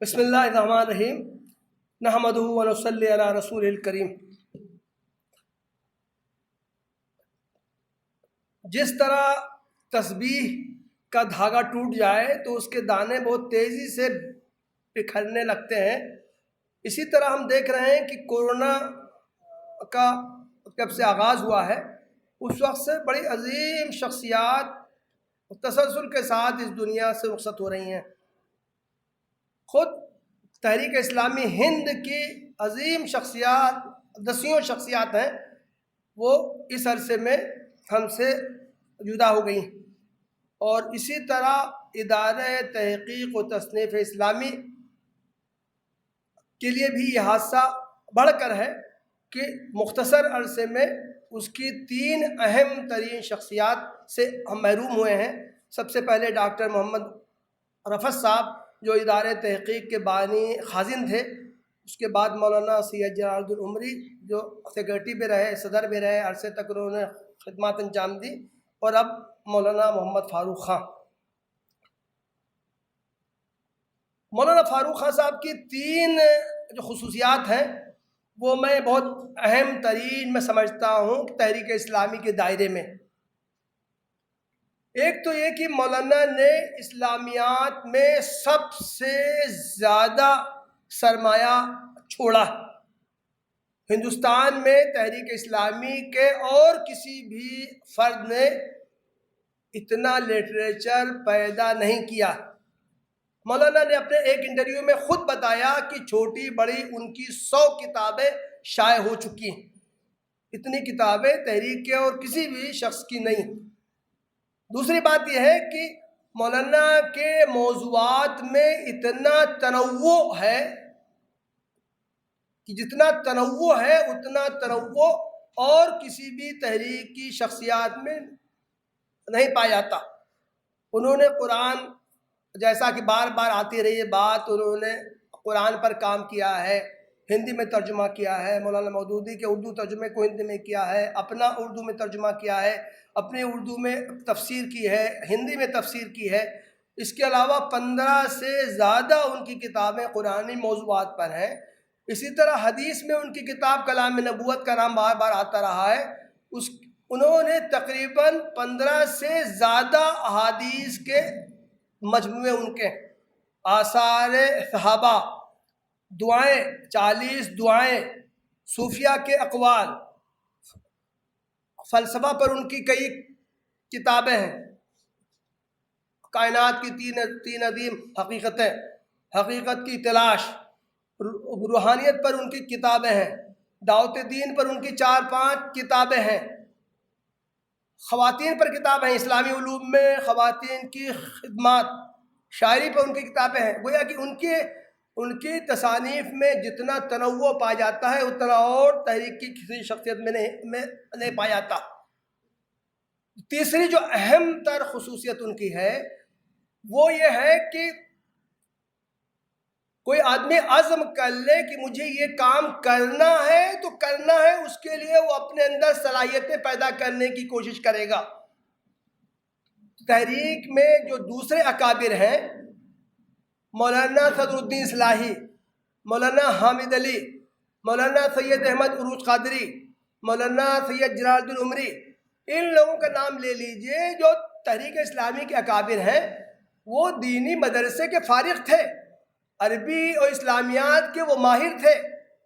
بسم اللہ الرحمن الرحیم نحمدہ و نصلی علی رسول الکریم۔ جس طرح تسبیح کا دھاگا ٹوٹ جائے تو اس کے دانے بہت تیزی سے بکھرنے لگتے ہیں، اسی طرح ہم دیکھ رہے ہیں کہ کورونا کا جب سے آغاز ہوا ہے اس وقت سے بڑی عظیم شخصیات تسلسل کے ساتھ اس دنیا سے رخصت ہو رہی ہیں۔ خود تحریک اسلامی ہند کی عظیم شخصیات، دسیوں شخصیات ہیں، وہ اس عرصے میں ہم سے جدا ہو گئی، اور اسی طرح ادارہ تحقیق و تصنیف اسلامی کے لیے بھی یہ حادثہ بڑھ کر ہے کہ مختصر عرصے میں اس کی 3 اہم ترین شخصیات سے ہم محروم ہوئے ہیں۔ سب سے پہلے ڈاکٹر محمد رفعت صاحب جو ادارے تحقیق کے بانی خازن تھے، اس کے بعد مولانا سید جلال الدین عمری جو سیکرٹری بھی رہے، صدر بھی رہے، عرصے تک انہوں نے خدمات انجام دی، اور اب مولانا محمد فاروق خان۔ مولانا فاروق خان صاحب کی 3 جو خصوصیات ہیں وہ میں بہت اہم ترین میں سمجھتا ہوں تحریک اسلامی کے دائرے میں۔ ایک تو یہ کہ مولانا نے اسلامیات میں سب سے زیادہ سرمایہ چھوڑا۔ ہندوستان میں تحریک اسلامی کے اور کسی بھی فرد نے اتنا لٹریچر پیدا نہیں کیا۔ مولانا نے اپنے ایک انٹرویو میں خود بتایا کہ چھوٹی بڑی ان کی 100 کتابیں شائع ہو چکی ہیں۔ اتنی کتابیں تحریک کے اور کسی بھی شخص کی نہیں۔ دوسری بات یہ ہے کہ مولانا کے موضوعات میں اتنا تنوع ہے کہ جتنا تنوع ہے اتنا تنوع اور کسی بھی تحریک کی شخصیات میں نہیں پایا جاتا۔ انہوں نے قرآن، جیسا کہ بار بار آتی رہی ہے بات، انہوں نے قرآن پر کام کیا ہے، ہندی میں ترجمہ کیا ہے، مولانا مودودی کے اردو ترجمے کو ہندی میں کیا ہے، اپنا اردو میں ترجمہ کیا ہے، اپنی اردو میں تفسیر کی ہے، ہندی میں تفسیر کی ہے۔ اس کے علاوہ 15 سے زیادہ ان کی کتابیں قرآنی موضوعات پر ہیں۔ اسی طرح حدیث میں ان کی کتاب کلام نبوت کا نام بار بار آتا رہا ہے، انہوں نے تقریباً 15 سے زیادہ احادیث کے مجموعے، ان کے آثار صحابہ، دعائیں، 40 دعائیں، صوفیہ کے اقوال، فلسفہ پر ان کی کئی کتابیں ہیں، کائنات کی 3 عظیم حقیقتیں، حقیقت کی تلاش، روحانیت پر ان کی کتابیں ہیں، دعوت دین پر ان کی 4-5 کتابیں ہیں، خواتین پر کتابیں ہیں، اسلامی علوم میں خواتین کی خدمات، شاعری پر ان کی کتابیں ہیں۔ گویا کہ ان کی تصانیف میں جتنا تنوع پایا جاتا ہے اتنا اور تحریک کی کسی شخصیت میں نہیں پایا جاتا۔ تیسری جو اہم تر خصوصیت ان کی ہے وہ یہ ہے کہ کوئی آدمی عزم کر لے کہ مجھے یہ کام کرنا ہے تو کرنا ہے، اس کے لیے وہ اپنے اندر صلاحیتیں پیدا کرنے کی کوشش کرے گا۔ تحریک میں جو دوسرے اکابر ہیں، مولانا صدر الدین اصلاحی، مولانا حامد علی، مولانا سید احمد عروج قادری، مولانا سید جلال الدین عمری، ان لوگوں کا نام لے لیجئے جو تحریک اسلامی کے اکابر ہیں۔ وہ دینی مدرسے کے فارغ تھے، عربی اور اسلامیات کے وہ ماہر تھے۔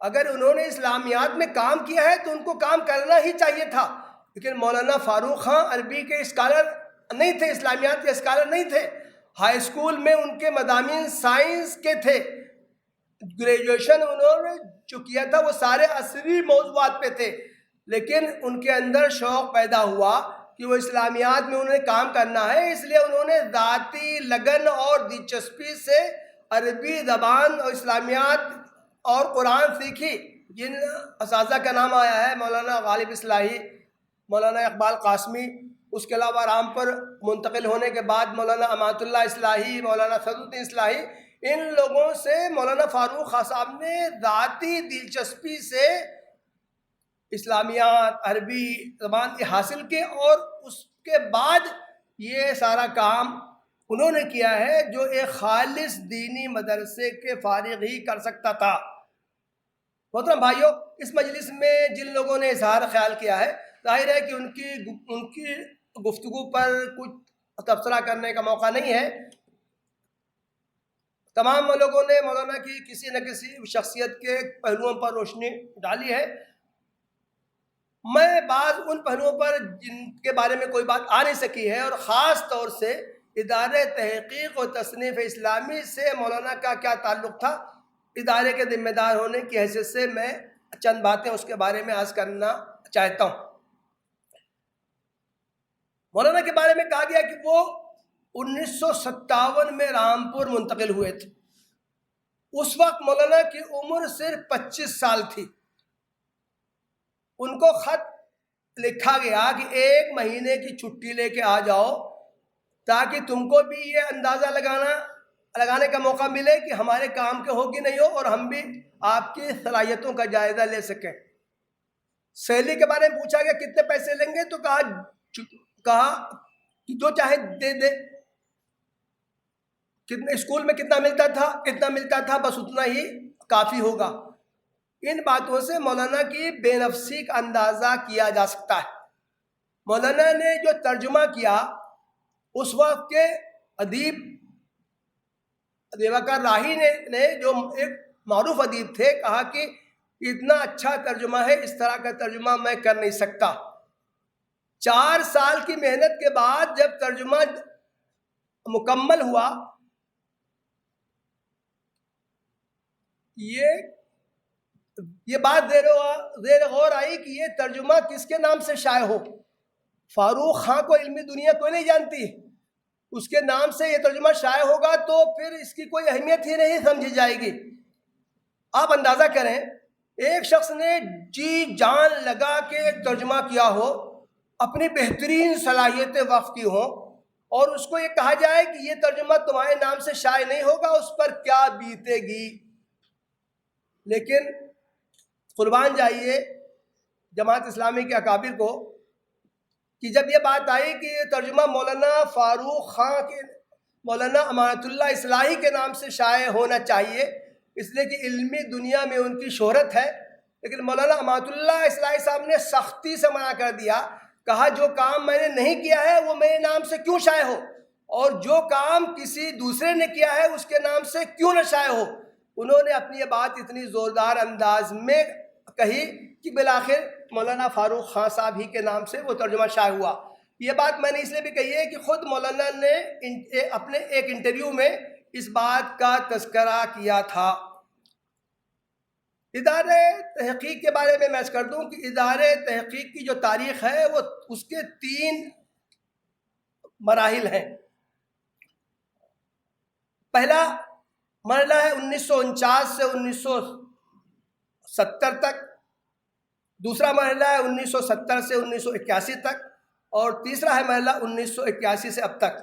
اگر انہوں نے اسلامیات میں کام کیا ہے تو ان کو کام کرنا ہی چاہیے تھا، لیکن مولانا فاروق خان عربی کے اسکالر نہیں تھے، اسلامیات کے اسکالر نہیں تھے۔ ہائی اسکول میں ان کے مضامین سائنس کے تھے، گریجویشن انہوں نے جو کیا تھا وہ سارے عصری موضوعات پہ تھے، لیکن ان کے اندر شوق پیدا ہوا کہ وہ اسلامیات میں انہوں نے کام کرنا ہے، اس لیے انہوں نے ذاتی لگن اور دلچسپی سے عربی زبان اور اسلامیات اور قرآن سیکھی۔ جن اساتذہ کا نام آیا ہے مولانا غالب اصلاحی، مولانا اقبال قاسمی، اس کے علاوہ رامپور منتقل ہونے کے بعد مولانا امانت اللہ اصلاحی، مولانا صدر الدین اصلاحی، ان لوگوں سے مولانا فاروق خان صاحب نے ذاتی دلچسپی سے اسلامیات، عربی زبان حاصل کی، اور اس کے بعد یہ سارا کام انہوں نے کیا ہے جو ایک خالص دینی مدرسے کے فارغ ہی کر سکتا تھا۔ محترم بھائیوں، اس مجلس میں جن لوگوں نے اظہار خیال کیا ہے، ظاہر ہے کہ ان کی گفتگو پر کچھ تبصرہ کرنے کا موقع نہیں ہے۔ تمام لوگوں نے مولانا کی کسی نہ کسی شخصیت کے پہلوؤں پر روشنی ڈالی ہے۔ میں بعض ان پہلوؤں پر جن کے بارے میں کوئی بات آ نہیں سکی ہے، اور خاص طور سے ادارے تحقیق و تصنیف اسلامی سے مولانا کا کیا تعلق تھا، ادارے کے ذمہ دار ہونے کی حیثیت سے میں چند باتیں اس کے بارے میں عرض کرنا چاہتا ہوں۔ مولانا کے بارے میں کہا گیا کہ وہ 1957 میں رامپور منتقل ہوئے تھے۔ اس وقت مولانا کی عمر صرف 25 سال تھی۔ ان کو خط لکھا گیا کہ 1 مہینے کی چھٹی لے کے آ جاؤ تاکہ تم کو بھی یہ اندازہ لگانے کا موقع ملے کہ ہمارے کام کے ہو کہ نہیں ہو، اور ہم بھی آپ کی صلاحیتوں کا جائزہ لے سکیں۔ سیلری کے بارے میں پوچھا گیا کتنے پیسے لیں گے، تو کہا کہ جو چاہے دے دے۔ کتنے اسکول میں کتنا ملتا تھا بس اتنا ہی کافی ہوگا۔ ان باتوں سے مولانا کی بے نفسی کا اندازہ کیا جا سکتا ہے۔ مولانا نے جو ترجمہ کیا، اس وقت کے ادیب دیواکر راہی نے جو ایک معروف ادیب تھے، کہا کہ اتنا اچھا ترجمہ ہے، اس طرح کا ترجمہ میں کر نہیں سکتا۔ 4 سال کی محنت کے بعد جب ترجمہ مکمل ہوا، یہ بات زیر غور آئی کہ یہ ترجمہ کس کے نام سے شائع ہو۔ فاروق خان کو علمی دنیا کوئی نہیں جانتی، اس کے نام سے یہ ترجمہ شائع ہوگا تو پھر اس کی کوئی اہمیت ہی نہیں سمجھی جائے گی۔ آپ اندازہ کریں، ایک شخص نے جی جان لگا کے ترجمہ کیا ہو، اپنی بہترین صلاحیتیں وقف کی ہوں، اور اس کو یہ کہا جائے کہ یہ ترجمہ تمہارے نام سے شائع نہیں ہوگا، اس پر کیا بیتے گی۔ لیکن قربان جائیے جماعت اسلامی کے اکابر کو کہ جب یہ بات آئی کہ یہ ترجمہ مولانا فاروق خان کے، مولانا امانت اللہ اصلاحی کے نام سے شائع ہونا چاہیے، اس لیے کہ علمی دنیا میں ان کی شہرت ہے، لیکن مولانا امانت اللہ اصلاحی صاحب نے سختی سے منع کر دیا۔ کہا جو کام میں نے نہیں کیا ہے وہ میرے نام سے کیوں شائع ہو، اور جو کام کسی دوسرے نے کیا ہے اس کے نام سے کیوں نہ شائع ہو۔ انہوں نے اپنی یہ بات اتنی زوردار انداز میں کہی کہ بالآخر مولانا فاروق خان صاحب ہی کے نام سے وہ ترجمہ شائع ہوا۔ یہ بات میں نے اس لیے بھی کہی ہے کہ خود مولانا نے اپنے ایک انٹرویو میں اس بات کا تذکرہ کیا تھا۔ ادارے تحقیق کے بارے میں عرض کر دوں کہ ادارے تحقیق کی جو تاریخ ہے وہ اس کے 3 مراحل ہیں۔ پہلا مرحلہ ہے 1949 سے 1970 تک، دوسرا مرحلہ ہے 1970 سے 1981 تک، اور تیسرا ہے مرحلہ 1981 سے اب تک۔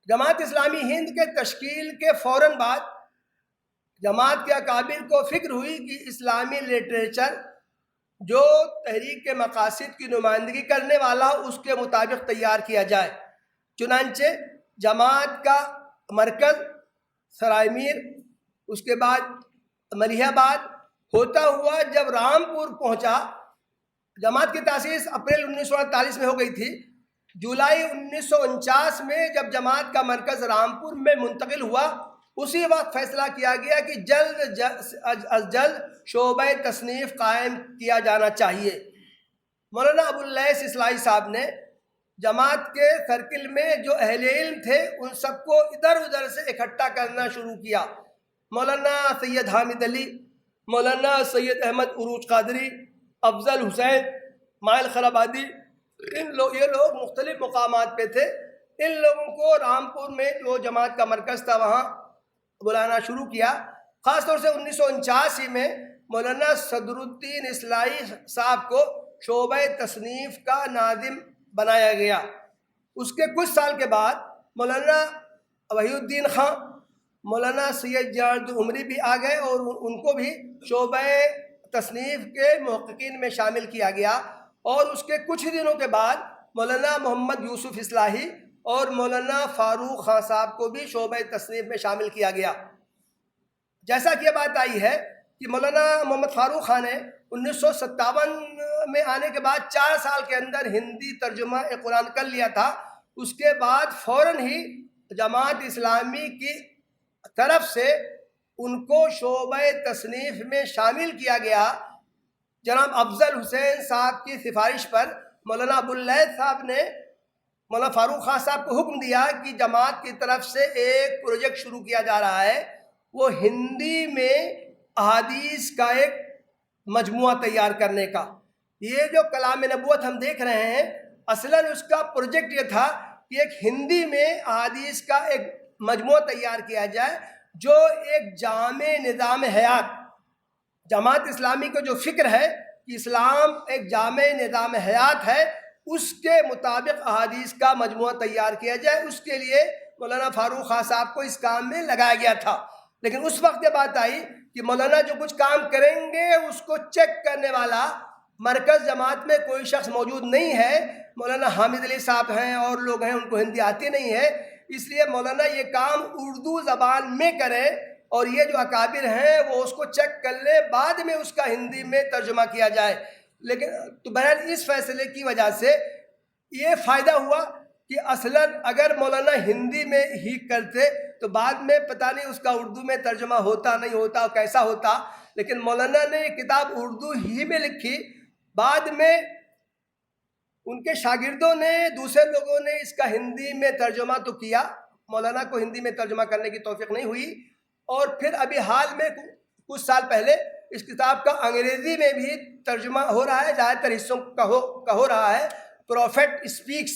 جماعت اسلامی ہند کے تشکیل کے فوراً بعد جماعت کے اکابر کو فکر ہوئی کہ اسلامی لٹریچر جو تحریک کے مقاصد کی نمائندگی کرنے والا اس کے مطابق تیار کیا جائے۔ چنانچہ جماعت کا مرکز سرائے میر، اس کے بعد ملیح آباد ہوتا ہوا جب رامپور پہنچا۔ جماعت کی تاسیس اپریل 1948 میں ہو گئی تھی۔ جولائی 1949 میں جب جماعت کا مرکز رامپور میں منتقل ہوا، اسی وقت فیصلہ کیا گیا کہ جلد از جلد شعبہ تصنیف قائم کیا جانا چاہیے۔ مولانا ابواللیث اصلاحی صاحب نے جماعت کے سرکل میں جو اہل علم تھے ان سب کو ادھر ادھر سے اکٹھا کرنا شروع کیا۔ مولانا سید حامد علی، مولانا سید احمد عروج قادری، افضل حسین، مائل خرابادی، یہ لوگ مختلف مقامات پہ تھے۔ ان لوگوں کو رامپور میں جو جماعت کا مرکز تھا وہاں بلانا شروع کیا۔ خاص طور سے 1989 میں مولانا صدر الدین اصلاحی صاحب کو شعبہ تصنیف کا ناظم بنایا گیا۔ اس کے کچھ سال کے بعد مولانا وحی الدین خان، مولانا سید جلال عمری بھی آ گئے، اور ان کو بھی شعبہ تصنیف کے محققین میں شامل کیا گیا۔ اور اس کے کچھ دنوں کے بعد مولانا محمد یوسف اصلاحی اور مولانا فاروق خان صاحب کو بھی شعبہ تصنیف میں شامل کیا گیا۔ جیسا کہ یہ بات آئی ہے کہ مولانا محمد فاروق خان نے 1957 میں آنے کے بعد 4 سال کے اندر ہندی ترجمہ قرآن کر لیا تھا۔ اس کے بعد فوراً ہی جماعت اسلامی کی طرف سے ان کو شعبہ تصنیف میں شامل کیا گیا۔ جناب افضل حسین صاحب کی سفارش پر مولانا ابواللیث صاحب نے مولانا فاروق خان صاحب کو حکم دیا کہ جماعت کی طرف سے ایک پروجیکٹ شروع کیا جا رہا ہے، وہ ہندی میں احادیث کا ایک مجموعہ تیار کرنے کا۔ یہ جو کلام نبوت ہم دیکھ رہے ہیں، اصلاً اس کا پروجیکٹ یہ تھا کہ ایک ہندی میں احادیث کا ایک مجموعہ تیار کیا جائے جو ایک جامع نظام حیات، جماعت اسلامی کو جو فکر ہے کہ اسلام ایک جامع نظام حیات ہے، اس کے مطابق احادیث کا مجموعہ تیار کیا جائے۔ اس کے لیے مولانا فاروق خان صاحب کو اس کام میں لگایا گیا تھا۔ لیکن اس وقت یہ بات آئی کہ مولانا جو کچھ کام کریں گے اس کو چیک کرنے والا مرکز جماعت میں کوئی شخص موجود نہیں ہے۔ مولانا حامد علی صاحب ہیں اور لوگ ہیں، ان کو ہندی آتی نہیں ہے، اس لیے مولانا یہ کام اردو زبان میں کریں اور یہ جو اکابر ہیں وہ اس کو چیک کر لیں، بعد میں اس کا ہندی میں ترجمہ کیا جائے۔ لیکن تو بہرحال اس فیصلے کی وجہ سے یہ فائدہ ہوا کہ اصلاً اگر مولانا ہندی میں ہی کرتے تو بعد میں پتہ نہیں اس کا اردو میں ترجمہ ہوتا نہیں ہوتا، کیسا ہوتا۔ لیکن مولانا نے یہ کتاب اردو ہی میں لکھی، بعد میں ان کے شاگردوں نے، دوسرے لوگوں نے اس کا ہندی میں ترجمہ تو کیا، مولانا کو ہندی میں ترجمہ کرنے کی توفیق نہیں ہوئی، اور پھر ابھی حال میں کچھ سال پہلے اس کتاب کا انگریزی میں بھی ترجمہ ہو رہا ہے، زیادہ تر حصوں کا ہو رہا ہے، پروفیٹ اسپیکس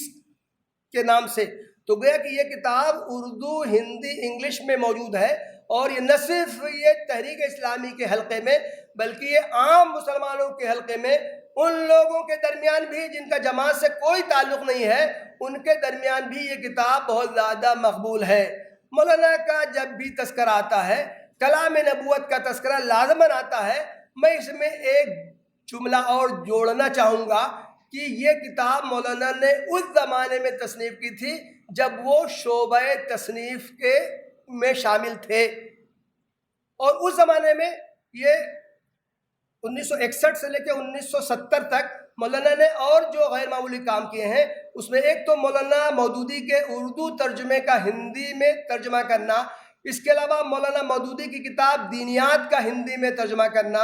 کے نام سے۔ تو گویا کہ یہ کتاب اردو، ہندی، انگلش میں موجود ہے، اور یہ نہ صرف یہ تحریک اسلامی کے حلقے میں بلکہ یہ عام مسلمانوں کے حلقے میں، ان لوگوں کے درمیان بھی جن کا جماعت سے کوئی تعلق نہیں ہے، ان کے درمیان بھی یہ کتاب بہت زیادہ مقبول ہے۔ مولانا کا جب بھی تذکرہ آتا ہے، کلام نبوت کا تذکرہ لازماً آتا ہے، میں اس میں ایک جملہ اور جوڑنا چاہوں گا کہ یہ کتاب مولانا نے اس زمانے میں تصنیف کی تھی جب وہ شعبہ تصنیف میں شامل تھے، اور اس زمانے میں یہ 1961 سے لے کے 1970 تک مولانا نے اور جو غیر معمولی کام کیے ہیں، اس میں ایک تو مولانا مودودی کے اردو ترجمے کا ہندی میں ترجمہ کرنا، اس کے علاوہ مولانا مودودی کی کتاب دینیات کا ہندی میں ترجمہ کرنا،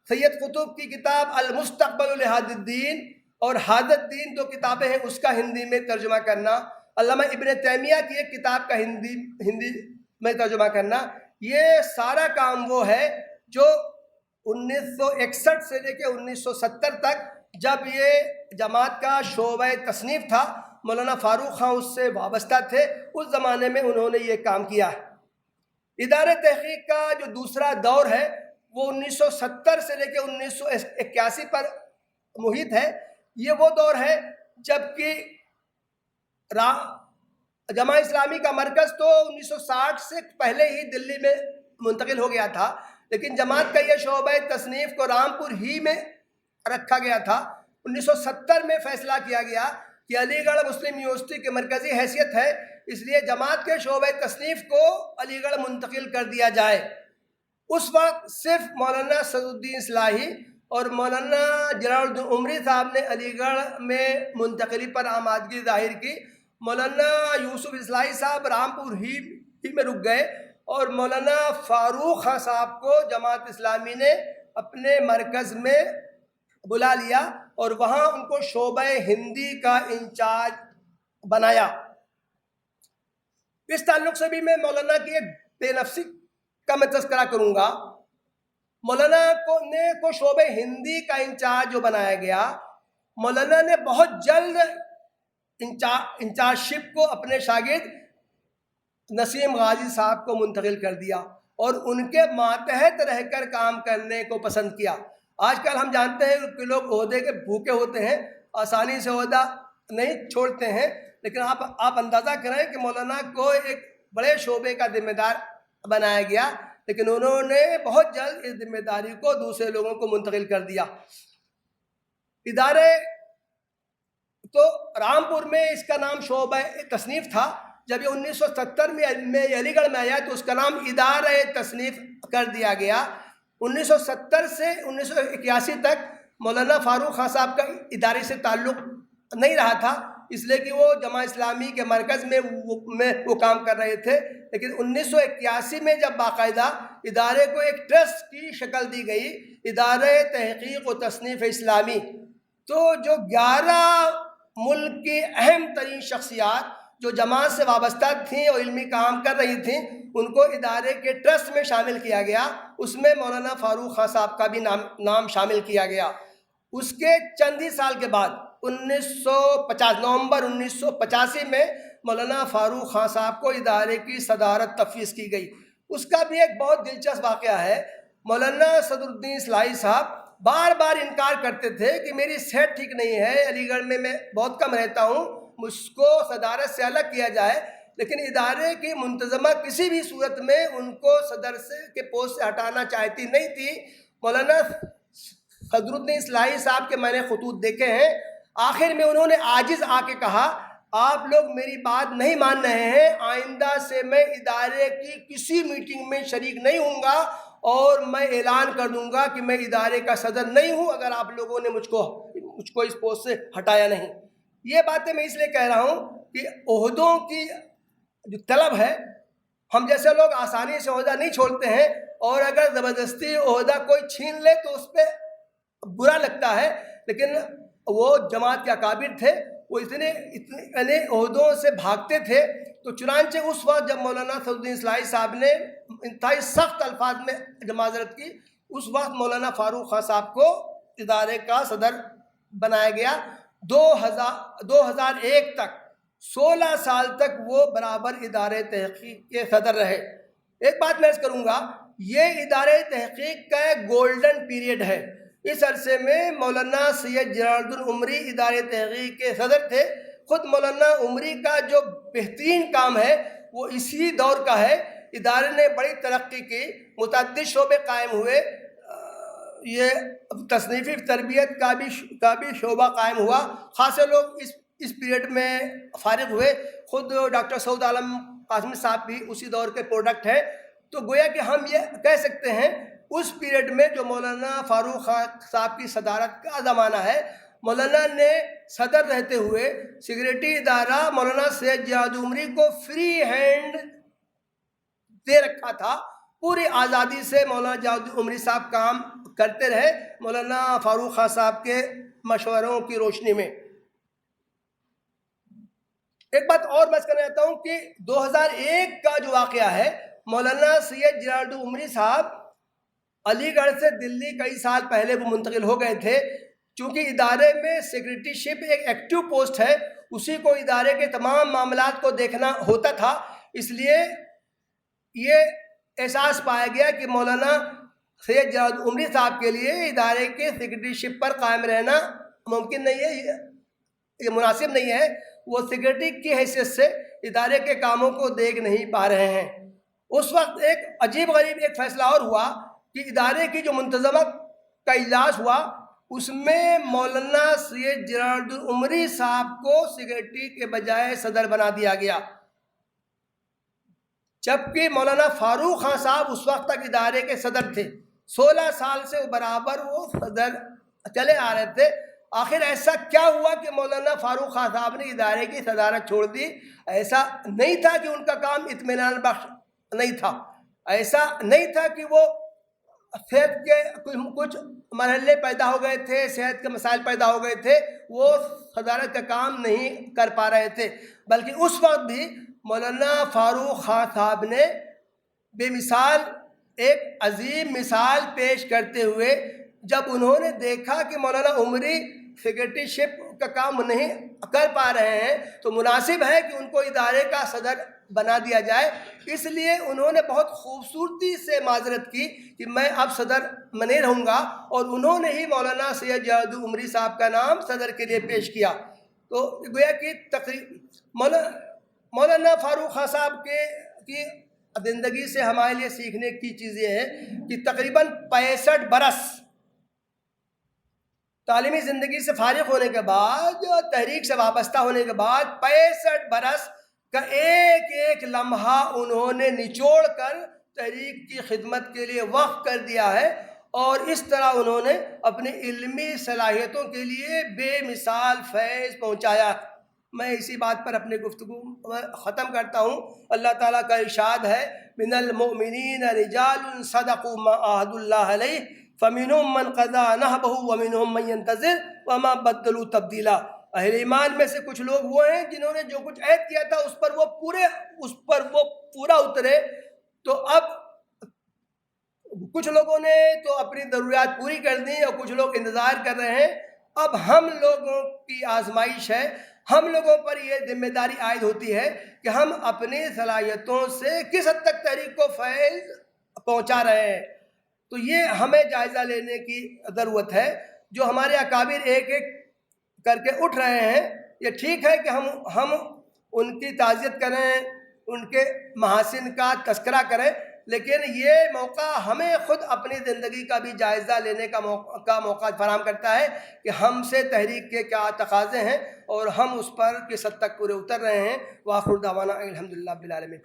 سید قطب کی کتاب المستقبل لحاد الدین اور حاد الدین دو کتابیں ہیں اس کا ہندی میں ترجمہ کرنا، علامہ ابن تیمیہ کی ایک کتاب کا ہندی میں ترجمہ کرنا۔ یہ سارا کام وہ ہے جو 1961 سے لے کے 1970 تک جب یہ جماعت کا شعبہ تصنیف تھا، مولانا فاروق خان اس سے وابستہ تھے، اس زمانے میں انہوں نے یہ کام کیا ہے۔ ادارے تحقیق کا جو دوسرا دور ہے وہ 1970 سے لے کے 1981 پر محیط ہے۔ یہ وہ دور ہے جب کہ جماعت اسلامی کا مرکز تو 1960 سے پہلے ہی دلی میں منتقل ہو گیا تھا، لیکن جماعت کا یہ شعبہ تصنیف کو رامپور ہی میں رکھا گیا تھا۔ 1970 میں فیصلہ کیا گیا کہ علی گڑھ مسلم یونیورسٹی کی مرکزی حیثیت ہے، اس لیے جماعت کے شعبہ تصنیف کو علی گڑھ منتقل کر دیا جائے۔ اس وقت صرف مولانا صدر الدین اصلاحی اور مولانا جلال الدین عمری صاحب نے علی گڑھ میں منتقلی پر آمادگی ظاہر کی۔ مولانا یوسف اصلاحی صاحب رامپور ہی میں رک گئے، اور مولانا فاروق خان صاحب کو جماعت اسلامی نے اپنے مرکز میں بلا لیا اور وہاں ان کو شعبہ ہندی کا انچارج بنایا۔ اس تعلق سے بھی میں مولانا کی ایک بے نفسی کا میں تذکرہ کروں گا۔ مولانا کو شعبہ ہندی کا انچارج جو بنایا گیا، مولانا نے بہت جلد انچارج شپ کو اپنے شاگرد نسیم غازی صاحب کو منتقل کر دیا اور ان کے ماتحت رہ کر کام کرنے کو پسند کیا۔ آج کل ہم جانتے ہیں کہ لوگ عہدے کے بھوکے ہوتے ہیں، آسانی سے عہدہ نہیں چھوڑتے ہیں، لیکن آپ اندازہ کریں کہ مولانا کو ایک بڑے شعبے کا ذمہ دار بنایا گیا، لیکن انہوں نے بہت جلد اس ذمہ داری کو دوسرے لوگوں کو منتقل کر دیا۔ ادارے تو رامپور میں اس کا نام شعبہ تصنیف تھا. جب یہ 1970 میں علی گڑھ میں آیا تو اس کا نام ادارہ تصنیف کر دیا گیا. 1970 سے 1981 تک مولانا فاروق خان صاحب کا ادارے سے تعلق نہیں رہا تھا، اس لیے کہ وہ جماعت اسلامی کے مرکز میں وہ کام کر رہے تھے. لیکن 1981 میں جب باقاعدہ ادارے کو ایک ٹرسٹ کی شکل دی گئی، ادارہ تحقیق و تصنیف اسلامی، تو جو 11 ملک کی اہم ترین شخصیات جو جماعت سے وابستہ تھیں اور علمی کام کر رہی تھیں ان کو ادارے کے ٹرسٹ میں شامل کیا گیا. اس میں مولانا فاروق خان صاحب کا بھی نام شامل کیا گیا. اس کے چند ہی سال کے بعد 1950 نومبر 1985 میں مولانا فاروق خان صاحب کو ادارے کی صدارت تفویض کی گئی. اس کا بھی ایک بہت دلچسپ واقعہ ہے. مولانا صدر الدین اصلاحی صاحب بار بار انکار کرتے تھے کہ میری صحت ٹھیک نہیں ہے، علی گڑھ میں بہت کم رہتا ہوں، مجھ کو صدارت سے الگ کیا جائے. لیکن ادارے کی منتظمہ کسی بھی صورت میں ان کو صدر کے پوسٹ سے ہٹانا چاہتی نہیں تھی. مولانا صدر الدین اصلاحی صاحب کے میں نے خطوط دیکھے ہیں. آخر میں انہوں نے عاجز آ کے کہا آپ لوگ میری بات نہیں مان رہے ہیں، آئندہ سے میں ادارے کی کسی میٹنگ میں شریک نہیں ہوں گا اور میں اعلان کر دوں گا کہ میں ادارے کا صدر نہیں ہوں اگر آپ لوگوں نے مجھ کو اس پوسٹ سے ہٹایا نہیں. یہ باتیں میں اس لیے کہہ رہا ہوں کہ عہدوں کی جو طلب ہے، ہم جیسے لوگ آسانی سے عہدہ نہیں چھوڑتے ہیں، اور اگر زبردستی عہدہ کوئی چھین لے تو اس پہ برا لگتا ہے. لیکن وہ جماعت کے اکابر تھے، وہ اتنے عہدوں سے بھاگتے تھے. تو چنانچہ اس وقت جب مولانا صدر الدین اصلاحی صاحب نے انتہائی سخت الفاظ میں معذرت کی، اس وقت مولانا فاروق خان صاحب کو ادارے کا صدر بنایا گیا. 2001 تک 16 سال تک وہ برابر ادارے تحقیق کے صدر رہے. ایک بات میں عرض کروں گا، یہ ادارے تحقیق کا ایک گولڈن پیریڈ ہے. اس عرصے میں مولانا سید جلال الدین عمری ادارے تحقیق کے صدر تھے. خود مولانا عمری کا جو بہترین کام ہے وہ اسی دور کا ہے. ادارے نے بڑی ترقی کی، متعدد شعبے قائم ہوئے. یہ تصنیفی تربیت کا بھی شعبہ قائم ہوا. خاصے لوگ اس پیریڈ میں فارغ ہوئے. خود ڈاکٹر سعود عالم قاسمی صاحب بھی اسی دور کے پروڈکٹ ہیں. تو گویا کہ ہم یہ کہہ سکتے ہیں اس پیریڈ میں جو مولانا فاروق خان صاحب کی صدارت کا زمانہ ہے، مولانا نے صدر رہتے ہوئے سیکریٹری ادارہ مولانا سید جلال عمری کو فری ہینڈ دے رکھا تھا. پوری آزادی سے مولانا جلال عمری صاحب کام کرتے رہے مولانا فاروق خان صاحب کے مشوروں کی روشنی میں. ایک بات اور میں کرنا چاہتا ہوں کہ 2001 کا جو واقعہ ہے، مولانا سید جلال الدین عمری صاحب علی گڑھ سے دلی کئی سال پہلے وہ منتقل ہو گئے تھے. چونکہ ادارے میں سیکریٹری شپ ایک ایکٹیو پوسٹ ہے، اسی کو ادارے کے تمام معاملات کو دیکھنا ہوتا تھا. اس لیے یہ احساس پایا گیا کہ مولانا سید جلال الدین عمری صاحب کے لیے ادارے کے سیکریٹری شپ پر قائم رہنا ممکن نہیں ہے، یہ مناسب نہیں ہے. وہ سیکریٹری کی حیثیت سے ادارے کے کاموں کو دیکھ نہیں پا رہے ہیں. اس وقت ایک عجیب غریب ایک فیصلہ اور ہوا کہ ادارے کی جو منتظمہ کا اجلاس ہوا اس میں مولانا سید جلال الدین عمری صاحب کو سیکریٹری کے بجائے صدر بنا دیا گیا، جبکہ مولانا فاروق خان صاحب اس وقت تک ادارے کے صدر تھے. 16 سال سے برابر وہ صدر چلے آ رہے تھے. آخر ایسا کیا ہوا کہ مولانا فاروق خان صاحب نے ادارے کی صدارت چھوڑ دی؟ ایسا نہیں تھا کہ ان کا کام اطمینان بخش نہیں تھا، ایسا نہیں تھا کہ وہ صحت کے کچھ مرحلے پیدا ہو گئے تھے، صحت کے مسائل پیدا ہو گئے تھے، وہ صدارت کا کام نہیں کر پا رہے تھے. بلکہ اس وقت بھی مولانا فاروق خان صاحب نے بے مثال ایک عظیم مثال پیش کرتے ہوئے جب انہوں نے دیکھا کہ مولانا عمری سیکریٹری شپ کا کام نہیں کر پا رہے ہیں تو مناسب ہے کہ ان کو ادارے کا صدر بنا دیا جائے. اس لیے انہوں نے بہت خوبصورتی سے معذرت کی کہ میں اب صدر میں نہیں رہوں گا، اور انہوں نے ہی مولانا سید جلال الدین عمری صاحب کا نام صدر کے لیے پیش کیا. تو گویا کہ مولانا فاروق خان صاحب کی زندگی سے ہمارے لیے سیکھنے کی چیزیں ہیں کہ تقریباً 65 برس تعلیمی زندگی سے فارغ ہونے کے بعد، تحریک سے وابستہ ہونے کے بعد 65 برس کا ایک ایک لمحہ انہوں نے نچوڑ کر تحریک کی خدمت کے لیے وقف کر دیا ہے، اور اس طرح انہوں نے اپنی علمی صلاحیتوں کے لیے بے مثال فیض پہنچایا۔ میں اسی بات پر اپنی گفتگو ختم کرتا ہوں۔ اللہ تعالیٰ کا ارشاد ہے، من المؤمنین رجال صدقوا ما عاہدوا اللہ علیہ فمنہم من قضی نحبہ ومنہم من ینتظر وما بدلوا تبدیلا۔ اہل ایمان میں سے کچھ لوگ وہ ہیں جنہوں نے جو کچھ عہد کیا تھا اس پر وہ پورا اترے، تو اب کچھ لوگوں نے تو اپنی ضروریات پوری کر دی اور کچھ لوگ انتظار کر رہے ہیں۔ اب ہم لوگوں کی آزمائش ہے، ہم لوگوں پر یہ ذمہ داری عائد ہوتی ہے کہ ہم اپنی صلاحیتوں سے کس حد تک تحریک کو فیض پہنچا رہے ہیں۔ تو یہ ہمیں جائزہ لینے کی ضرورت ہے۔ جو ہمارے اکابر ایک ایک کر کے اٹھ رہے ہیں، یہ ٹھیک ہے کہ ہم ان کی تعزیت کریں، ان کے محاسن کا تذکرہ کریں، لیکن یہ موقع ہمیں خود اپنی زندگی کا بھی جائزہ لینے کا موقع فراہم کرتا ہے کہ ہم سے تحریک کے کیا تقاضے ہیں اور ہم اس پر کس حد تک پورے اتر رہے ہیں۔ وآخر دعوانا الحمدللہ رب العالمین۔